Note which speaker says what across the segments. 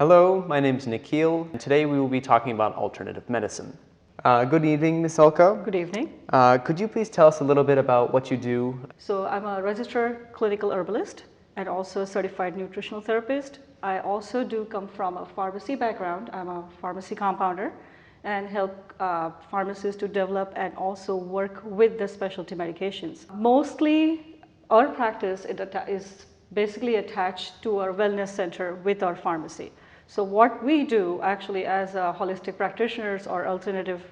Speaker 1: Hello, my name is Nikhil, and today we will be talking about alternative medicine. Good evening, Ms. Alka.
Speaker 2: Good evening.
Speaker 1: Could you please tell us a little bit about what you do?
Speaker 2: So I'm a registered clinical herbalist and also a certified nutritional therapist. I also do come from a pharmacy background. I'm a pharmacy compounder and help pharmacists to develop and also work with the specialty medications. Mostly our practice is basically attached to our wellness center with our pharmacy. So what we do actually as holistic practitioners or alternative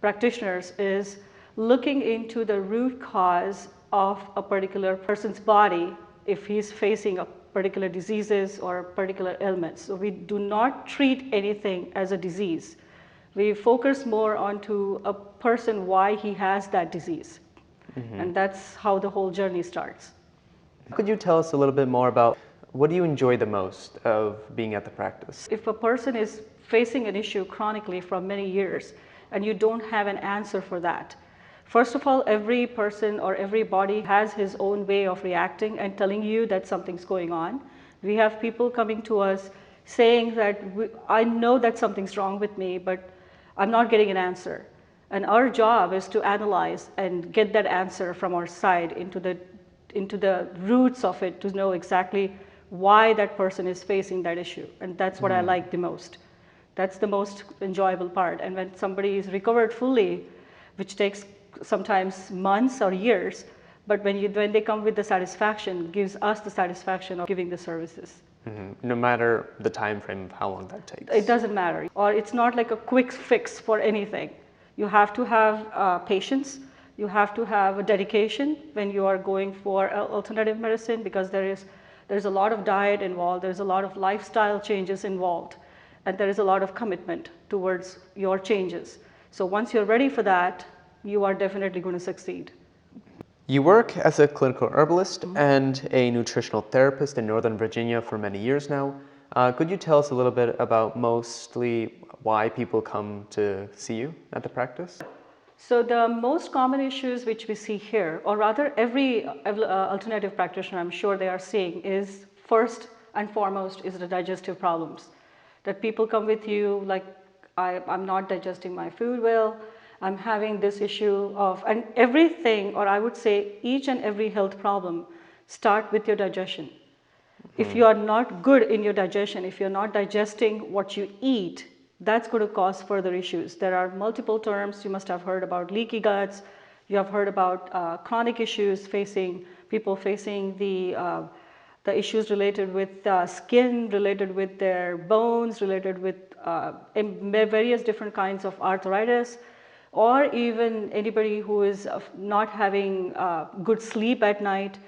Speaker 2: practitioners is looking into the root cause of a particular person's body if he's facing a particular diseases or particular ailments. So we do not treat anything as a disease. We focus more onto a person why he has that disease. And that's how the whole journey starts.
Speaker 1: Could you tell us a little bit more about what do you enjoy the most of being at the practice?
Speaker 2: If a person is facing an issue chronically for many years and you don't have an answer for that, first of all, every person or every body has his own way of reacting and telling you that something's going on. We have people coming to us saying that I know that something's wrong with me, but I'm not getting an answer. And our job is to analyze and get that answer from our side into the roots of it to know exactly why that person is facing that issue. And that's what I like the most. That's the most enjoyable part. And when somebody is recovered fully, which takes sometimes months or years, but when they come with the satisfaction, gives us the satisfaction of giving the services.
Speaker 1: No matter the time frame of how long that takes.
Speaker 2: It doesn't matter. Or it's not like a quick fix for anything. You have to have patience. You have to have a dedication when you are going for alternative medicine, because there's a lot of diet involved, there's a lot of lifestyle changes involved, and there is a lot of commitment towards your changes. So once you're ready for that, you are definitely going to succeed.
Speaker 1: You work as a clinical herbalist and a nutritional therapist in Northern Virginia for many years now. Could you tell us a little bit about mostly why people come to see you at the practice?
Speaker 2: So the most common issues which we see here, or rather every alternative practitioner I'm sure they are seeing, is first and foremost is the digestive problems. That people come with you like, I'm not digesting my food well, I'm having this issue of, and everything, or I would say each and every health problem start with your digestion. If you are not good in your digestion, if you're not digesting what you eat, that's going to cause further issues. There are multiple terms. You must have heard about leaky guts. You have heard about chronic issues people facing the issues related with skin, related with their bones, related with various different kinds of arthritis, or even anybody who is not having good sleep at night,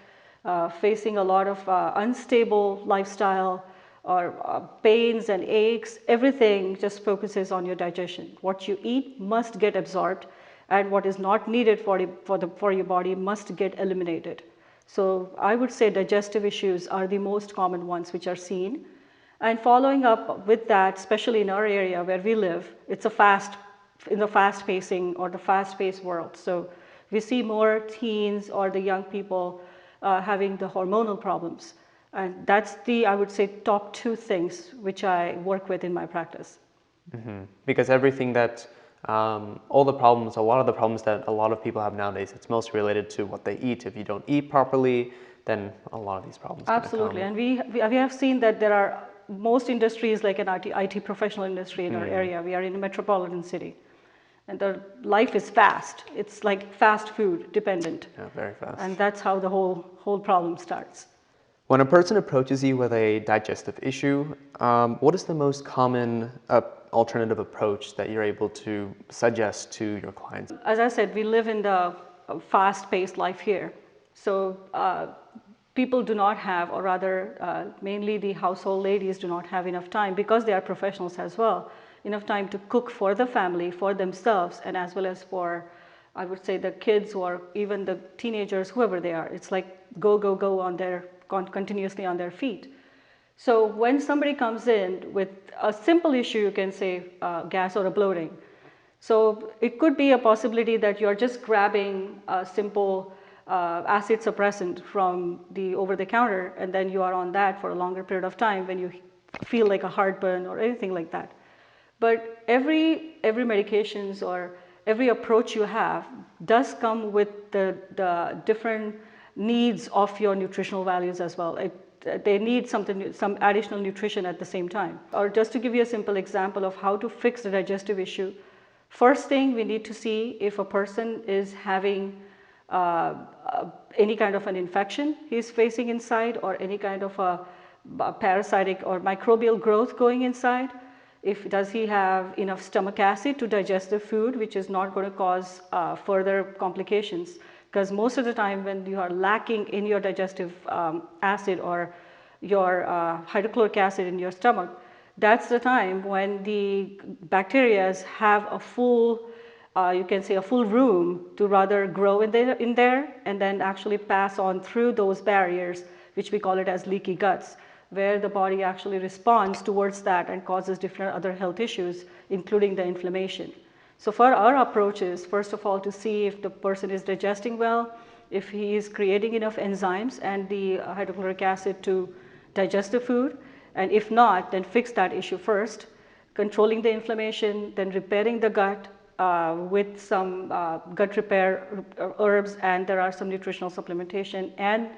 Speaker 2: facing a lot of unstable lifestyle, or pains and aches. Everything just focuses on your digestion. What you eat must get absorbed, and what is not needed for your body must get eliminated. So I would say digestive issues are the most common ones which are seen. And following up with that, especially in our area where we live, it's in the fast-pacing or the fast-paced world. So we see more teens or the young people having the hormonal problems. And that's I would say, top two things which I work with in my practice.
Speaker 1: Because everything that, a lot of the problems that a lot of people have nowadays, it's mostly related to what they eat. If you don't eat properly, then a lot of these problems
Speaker 2: Absolutely.
Speaker 1: come.
Speaker 2: And we have seen that there are most industries like an IT professional industry in our area. We are in a metropolitan city. And the life is fast. It's like fast food dependent.
Speaker 1: Yeah, very fast.
Speaker 2: And that's how the whole problem starts.
Speaker 1: When a person approaches you with a digestive issue, what is the most common alternative approach that you're able to suggest to your clients?
Speaker 2: As I said, we live in the fast-paced life here. So people do not have, or rather mainly the household ladies do not have enough time, because they are professionals as well, enough time to cook for the family, for themselves, and as well as for, I would say, the kids or even the teenagers, whoever they are. It's like go continuously on their feet. So when somebody comes in with a simple issue, you can say gas or a bloating. So it could be a possibility that you're just grabbing a simple acid suppressant from the over the counter, and then you are on that for a longer period of time. When you feel like a heartburn or anything like that. But every medications or every approach you have does come with the different needs of your nutritional values as well. They need some additional nutrition at the same time. Or just to give you a simple example of how to fix the digestive issue, first thing we need to see if a person is having any kind of an infection he's facing inside, or any kind of a parasitic or microbial growth going inside. Does he have enough stomach acid to digest the food, which is not going to cause further complications. Because most of the time when you are lacking in your digestive acid or your hydrochloric acid in your stomach, that's the time when the bacteria have a full, you can say a full room to rather grow in there and then actually pass on through those barriers, which we call it as leaky guts, where the body actually responds towards that and causes different other health issues, including the inflammation. So for our approach is, first of all, to see if the person is digesting well, if he is creating enough enzymes and the hydrochloric acid to digest the food, and if not, then fix that issue first, controlling the inflammation, then repairing the gut with some gut repair herbs, and there are some nutritional supplementation, and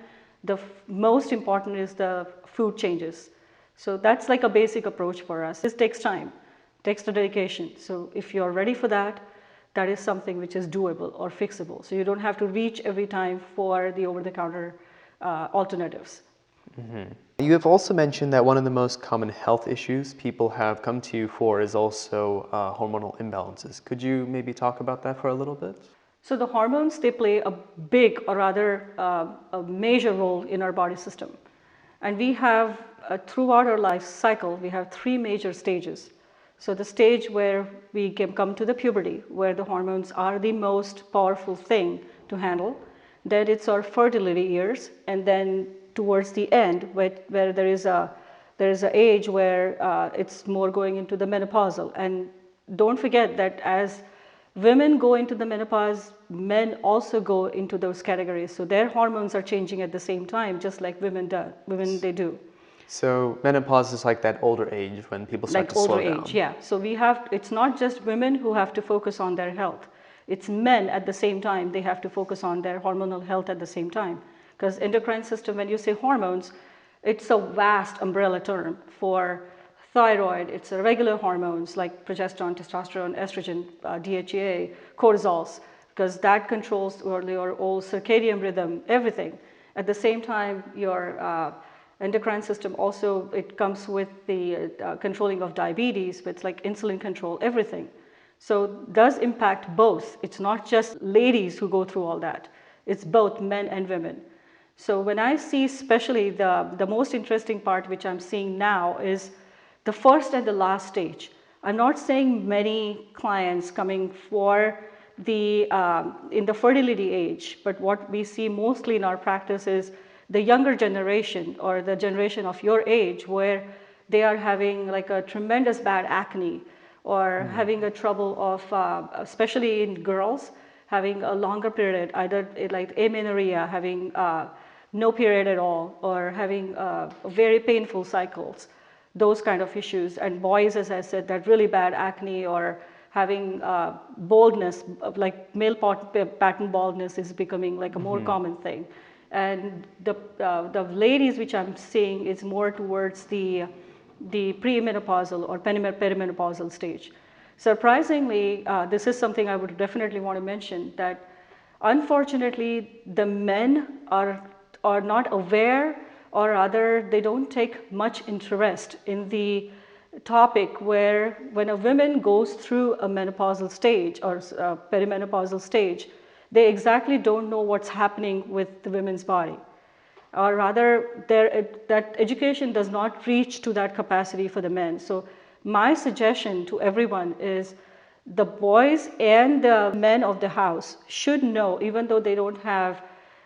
Speaker 2: the most important is the food changes. So that's like a basic approach for us. This takes time, takes the dedication. So if you're ready for that, that is something which is doable or fixable. So you don't have to reach every time for the over-the-counter alternatives.
Speaker 1: Mm-hmm. You have also mentioned that one of the most common health issues people have come to you for is also hormonal imbalances. Could you maybe talk about that for a little bit?
Speaker 2: So the hormones, they play a big, or rather a major role in our body system. And we have, throughout our life cycle, we have 3 major stages. So the stage where we can come to the puberty, where the hormones are the most powerful thing to handle. Then it's our fertility years, and then towards the end, where there is an age where it's more going into the menopausal. And don't forget that as women go into the menopause, men also go into those categories. So their hormones are changing at the same time, just like women do.
Speaker 1: So menopause is like that older age when people start to slow down.
Speaker 2: Like older age, yeah. So it's not just women who have to focus on their health. It's men at the same time, they have to focus on their hormonal health at the same time. Because endocrine system, when you say hormones, it's a vast umbrella term. For thyroid, it's a regular hormones like progesterone, testosterone, estrogen, DHEA, cortisols, because that controls your whole circadian rhythm, everything. At the same time, your endocrine system also, it comes with the controlling of diabetes, with like insulin control, everything. So does impact both. It's not just ladies who go through all that. It's both men and women. So when I see especially the most interesting part which I'm seeing now is the first and the last stage. I'm not saying many clients coming for in the fertility age, but what we see mostly in our practice is the younger generation, or the generation of your age, where they are having like a tremendous bad acne, or having a trouble of, especially in girls, having a longer period, either like amenorrhea, having no period at all, or having very painful cycles, those kind of issues. And boys, as I said, that really bad acne, or having baldness, like male pattern baldness is becoming like a more common thing. And the ladies which I'm seeing is more towards the premenopausal or perimenopausal stage. Surprisingly, this is something I would definitely want to mention, that unfortunately the men are not aware, or rather they don't take much interest in the topic, where when a woman goes through a menopausal stage or perimenopausal stage, they exactly don't know what's happening with the women's body. Or rather, that education does not reach to that capacity for the men. So my suggestion to everyone is the boys and the men of the house should know, even though they don't have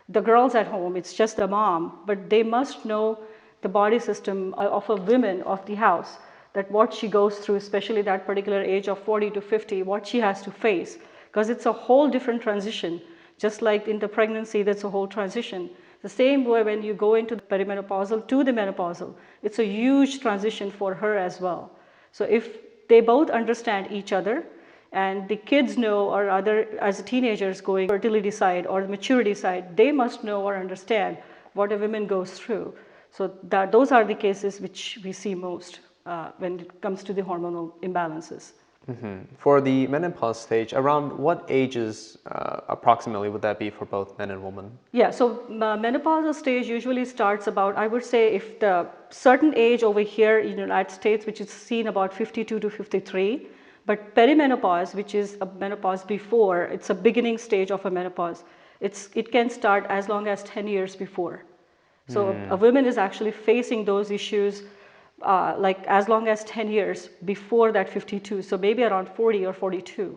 Speaker 2: the girls at home, it's just the mom, but they must know the body system of a woman of the house, that what she goes through, especially that particular age of 40 to 50, what she has to face, because it's a whole different transition. Just like in the pregnancy, that's a whole transition. The same way when you go into the perimenopausal to the menopausal, it's a huge transition for her as well. So if they both understand each other, and the kids know, or other as teenagers going fertility side or the maturity side, they must know or understand what a woman goes through. So those are the cases which we see most when it comes to the hormonal imbalances.
Speaker 1: For the menopause stage, around what ages approximately would that be for both men and women?
Speaker 2: Yeah, so menopausal stage usually starts about, I would say, if the certain age over here in the United States, which is seen about 52 to 53, but perimenopause, which is a menopause before, it's a beginning stage of a menopause. It can start as long as 10 years before. So a woman is actually facing those issues like as long as 10 years before that 52. So maybe around 40 or 42.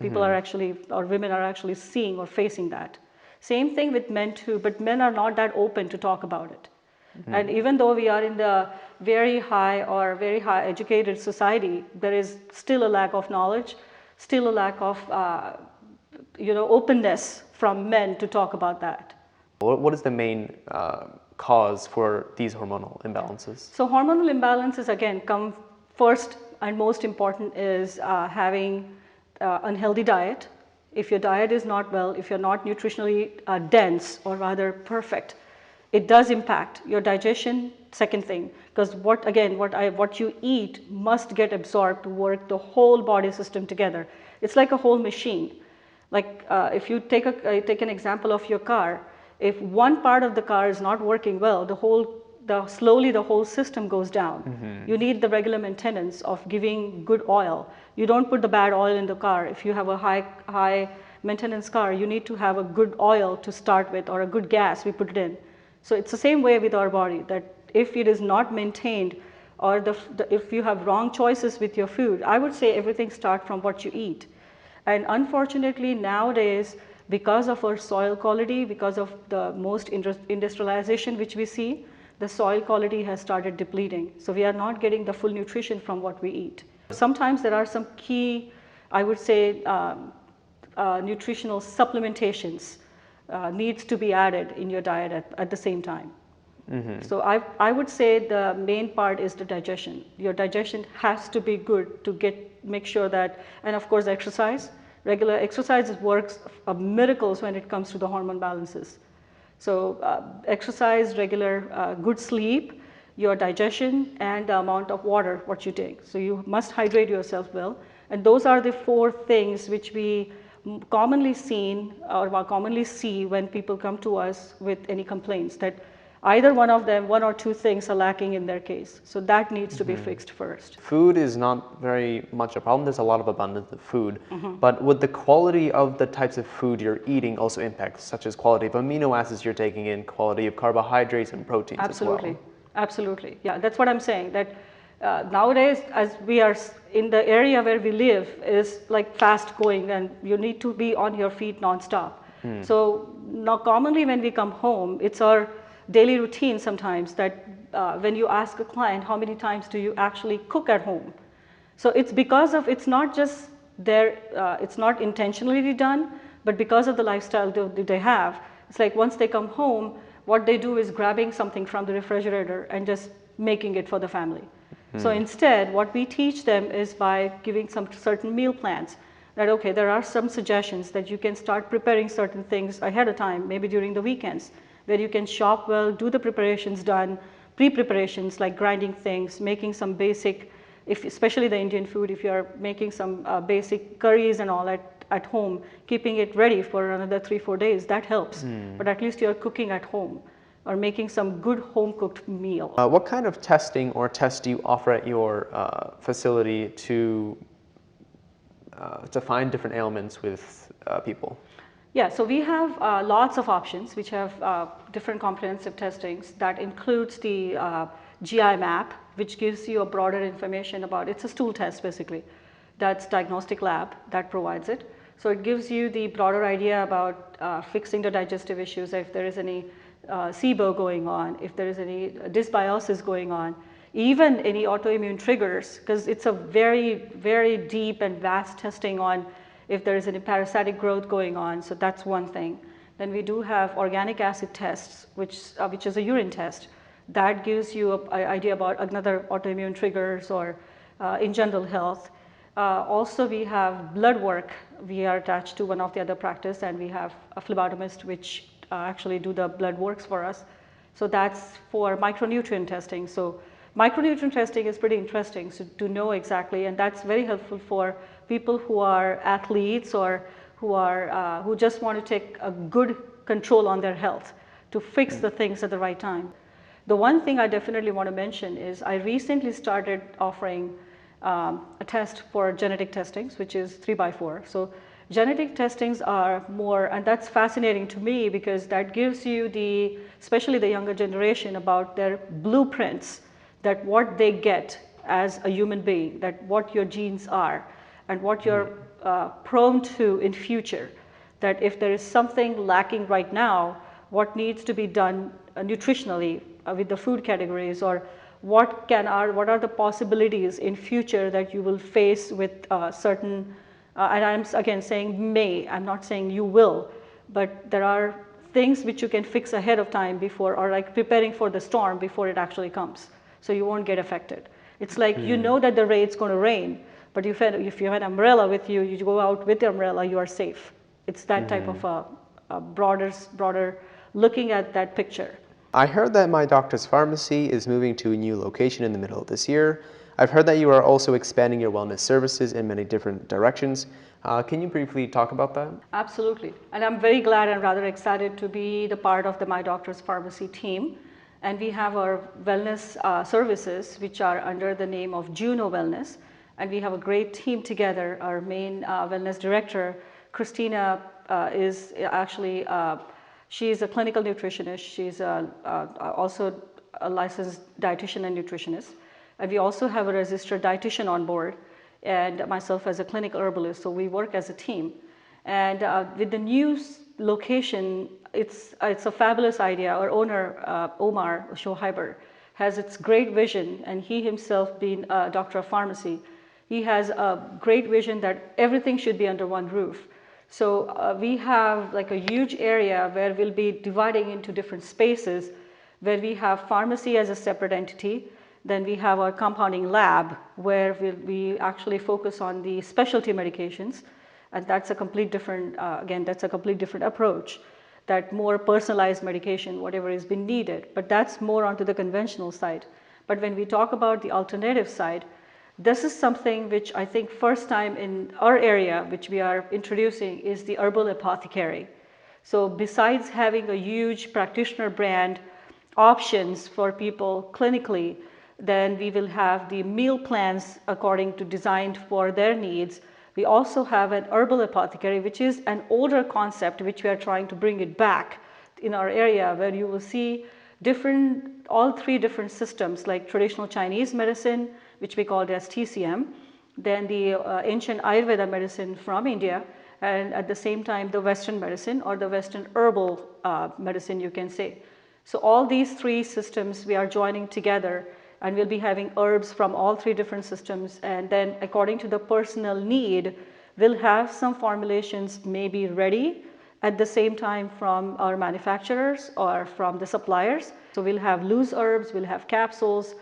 Speaker 2: People are actually, or women are actually seeing or facing that. Same thing with men too, but men are not that open to talk about it. And even though we are in the very high educated society, there is still a lack of knowledge, still a lack of openness from men to talk about that.
Speaker 1: What is the main cause for these hormonal imbalances?
Speaker 2: So hormonal imbalances again come first and most important is having unhealthy diet. If your diet is not well, if you're not nutritionally dense or rather perfect, it does impact your digestion. Second thing, because what you eat must get absorbed to work the whole body system together. It's like a whole machine. Like if you take an example of your car, if one part of the car is not working well, slowly the whole system goes down. You need the regular maintenance of giving good oil. You don't put the bad oil in the car. If you have a high maintenance car, you need to have a good oil to start with, or a good gas, we put it in. So it's the same way with our body, that if it is not maintained, or if you have wrong choices with your food, I would say everything starts from what you eat. And unfortunately nowadays, because of our soil quality, because of the most industrialization which we see, the soil quality has started depleting. So we are not getting the full nutrition from what we eat. Sometimes there are some key, I would say, nutritional supplementations needs to be added in your diet at the same time. So I would say the main part is the digestion. Your digestion has to be good to make sure that, and of course exercise. Regular exercise works miracles when it comes to the hormone balances. So exercise, regular good sleep, your digestion, and the amount of water what you take. So you must hydrate yourself well. And those are the 4 things which we commonly see when people come to us with any complaints, that either one of them, 1 or 2 things are lacking in their case. So that needs to be fixed first.
Speaker 1: Food is not very much a problem. There's a lot of abundance of food. But would the quality of the types of food you're eating also impact, such as quality of amino acids you're taking in, quality of carbohydrates and proteins as well?
Speaker 2: Absolutely. Yeah, that's what I'm saying. That nowadays, as we are in the area where we live, is like fast going, and you need to be on your feet nonstop. So now commonly when we come home, it's our daily routine sometimes that when you ask a client how many times do you actually cook at home, so it's because of, it's not just it's not intentionally done, but because of the lifestyle they have. It's like once they come home, what they do is grabbing something from the refrigerator and just making it for the family. So instead what we teach them is by giving some certain meal plans, that okay, there are some suggestions that you can start preparing certain things ahead of time, maybe during the weekends, where you can shop well, do the preparations done, pre-preparations like grinding things, making some basic, especially the Indian food, if you're making some basic curries and all at home, keeping it ready for another 3-4 days, that helps. But at least you're cooking at home or making some good home-cooked meal.
Speaker 1: What kind of testing or tests do you offer at your facility to find different ailments with people?
Speaker 2: Yeah, so we have lots of options which have different comprehensive testings. That includes the GI map, which gives you a broader information about, it's a stool test basically. That's diagnostic lab that provides it. So it gives you the broader idea about fixing the digestive issues, if there is any SIBO going on, if there is any dysbiosis going on, even any autoimmune triggers, because it's a very, very deep and vast testing on if there is any parasitic growth going on. So that's one thing. Then we do have organic acid tests, which is a urine test. That gives you an idea about another autoimmune triggers or in general health. Also, we have blood work. We are attached to one of the other practice, and we have a phlebotomist which actually do the blood works for us. So that's for micronutrient testing. So micronutrient testing is pretty interesting to know exactly, and that's very helpful for people who are athletes or who just want to take a good control on their health to fix the things at the right time. The one thing I definitely want to mention is I recently started offering a test for genetic testings, which is 3x4. So genetic testings are more, and that's fascinating to me because that gives you especially the younger generation, about their blueprints, that what they get as a human being, that what your genes are and what you're prone to in future, that if there is something lacking right now, what needs to be done nutritionally with the food categories, or what are the possibilities in future that you will face with certain, and I'm again saying may, I'm not saying you will, but there are things which you can fix ahead of time before, or like preparing for the storm before it actually comes, so you won't get affected. It's like you know that the rain's going to rain, but if you have an umbrella with you, you go out with the umbrella, you are safe. It's that type of a broader looking at that picture.
Speaker 1: I heard that My Doctor's Pharmacy is moving to a new location in the middle of this year. I've heard that you are also expanding your wellness services in many different directions. Can you briefly talk about that?
Speaker 2: Absolutely. And I'm very glad and rather excited to be the part of the My Doctor's Pharmacy team. And we have our wellness services, which are under the name of Juno Wellness. And we have a great team together. Our main wellness director, Christina, is actually she's a clinical nutritionist. She's also a licensed dietitian and nutritionist. And we also have a registered dietitian on board, and myself as a clinical herbalist. So we work as a team. And with the new location, it's a fabulous idea. Our owner, Omar Shohaiber, has its great vision, and he himself being a doctor of pharmacy, he has a great vision that everything should be under one roof. So we have like a huge area where we'll be dividing into different spaces, where we have pharmacy as a separate entity. Then we have our compounding lab, where we actually focus on the specialty medications. And that's a complete different, again, that's a complete different approach, that more personalized medication, whatever is being needed. But that's more onto the conventional side. But when we talk about the alternative side, this is something which I think first time in our area, which we are introducing, is the Herbal Apothecary. So besides having a huge practitioner brand options for people clinically, then we will have the meal plans according to designed for their needs. We also have an Herbal Apothecary, which is an older concept, which we are trying to bring it back in our area, where you will see all three different systems, like traditional Chinese medicine, which we call it as TCM, then the ancient Ayurveda medicine from India, and at the same time the Western medicine, or the Western herbal medicine, you can say. So all these three systems we are joining together, and we'll be having herbs from all three different systems, and then according to the personal need, we'll have some formulations maybe ready at the same time from our manufacturers or from the suppliers. So we'll have loose herbs, we'll have capsules,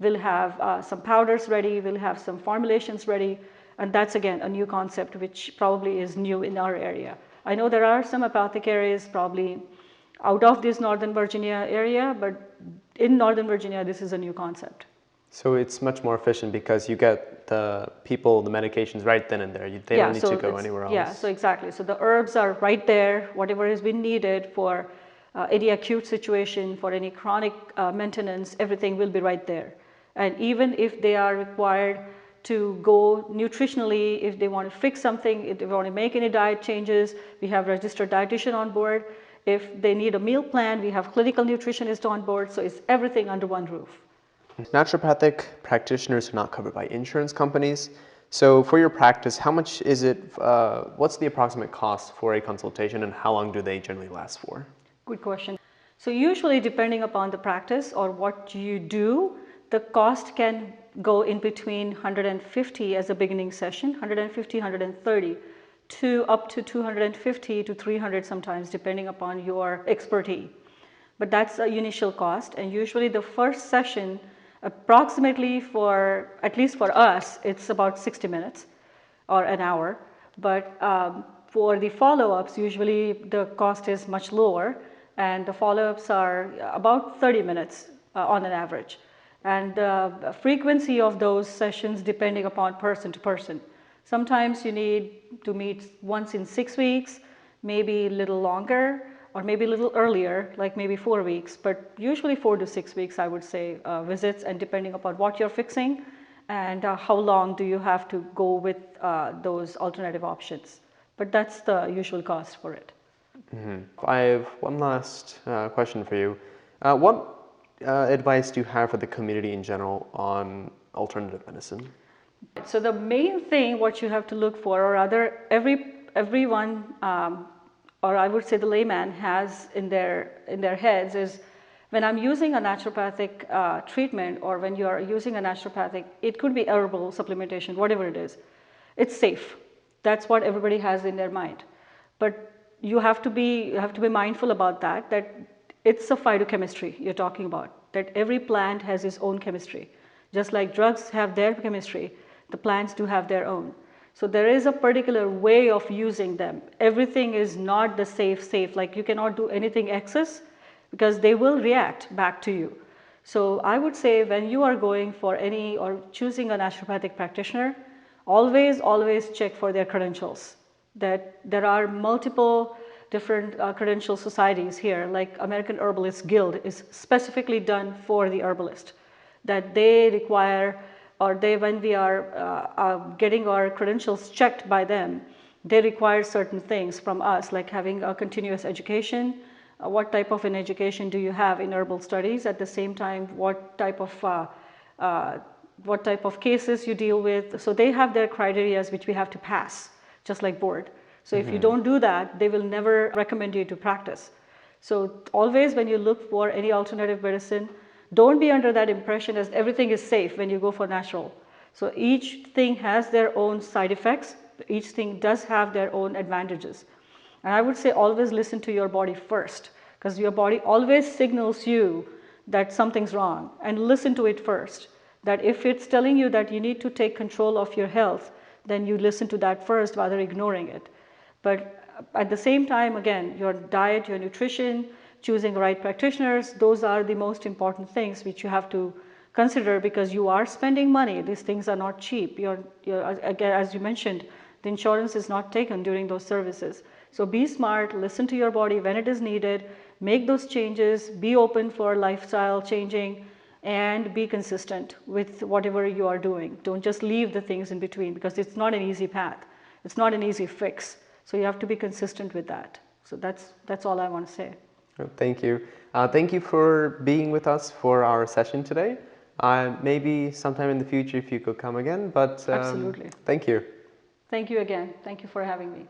Speaker 2: we'll have some powders ready, we'll have some formulations ready, and that's again a new concept which probably is new in our area. I know there are some apothecaries probably out of this Northern Virginia area, but in Northern Virginia, this is a new concept.
Speaker 1: So it's much more efficient because you get the medications right then and there. They don't need to go anywhere else.
Speaker 2: Yeah, so exactly. So the herbs are right there, whatever has been needed for any acute situation, for any chronic maintenance, everything will be right there. And even if they are required to go nutritionally, if they want to fix something, if they want to make any diet changes, we have registered dietitian on board. If they need a meal plan, we have clinical nutritionist on board. So it's everything under one roof.
Speaker 1: Naturopathic practitioners are not covered by insurance companies. So for your practice, how much is it, what's the approximate cost for a consultation, and how long do they generally last for?
Speaker 2: Good question. So usually depending upon the practice or what you do, the cost can go in between 150 as a beginning session, 150, 130 to up to 250 to 300 sometimes, depending upon your expertise. But that's the initial cost, and usually the first session, approximately for, at least for us, it's about 60 minutes or an hour. But for the follow-ups, usually the cost is much lower, and the follow-ups are about 30 minutes on an average. And the frequency of those sessions depending upon person to person. Sometimes you need to meet once in 6 weeks, maybe a little longer, or maybe a little earlier, like maybe 4 weeks, but usually 4 to 6 weeks, I would say, visits, and depending upon what you're fixing and how long do you have to go with those alternative options. But that's the usual cost for it.
Speaker 1: I have one last question for you. What advice do you have for the community in general on alternative medicine?
Speaker 2: So the main thing what you have to look for, or rather everyone, or I would say the layman has in their heads, is when I'm using a naturopathic treatment, or when you are using a naturopathic, it could be herbal supplementation, whatever it is, it's safe. That's what everybody has in their mind. But you have to be mindful about that it's a phytochemistry you're talking about, that every plant has its own chemistry. Just like drugs have their chemistry, the plants do have their own. So there is a particular way of using them. Everything is not the safe, like you cannot do anything excess because they will react back to you. So I would say when you are going for any or choosing a naturopathic practitioner, always check for their credentials. That there are multiple different credential societies here, like American Herbalists Guild is specifically done for the herbalist, that they require, or when we are getting our credentials checked by them, they require certain things from us, like having a continuous education. What type of an education do you have in herbal studies? At the same time, what type of cases you deal with? So they have their criteria which we have to pass, just like board. So if you don't do that, they will never recommend you to practice. So always when you look for any alternative medicine, don't be under that impression as everything is safe when you go for natural. So each thing has their own side effects. Each thing does have their own advantages. And I would say always listen to your body first, because your body always signals you that something's wrong, and listen to it first. That if it's telling you that you need to take control of your health, then you listen to that first rather ignoring it. But at the same time, again, your diet, your nutrition, choosing the right practitioners, those are the most important things which you have to consider, because you are spending money. These things are not cheap. Again, as you mentioned, the insurance is not taken during those services. So be smart, listen to your body when it is needed, make those changes, be open for lifestyle changing, and be consistent with whatever you are doing. Don't just leave the things in between, because it's not an easy path. It's not an easy fix. So you have to be consistent with that. So that's all I want to say.
Speaker 1: Thank you. Thank you for being with us for our session today. Maybe sometime in the future if you could come again, but
Speaker 2: Absolutely.
Speaker 1: thank you.
Speaker 2: Thank you again. Thank you for having me.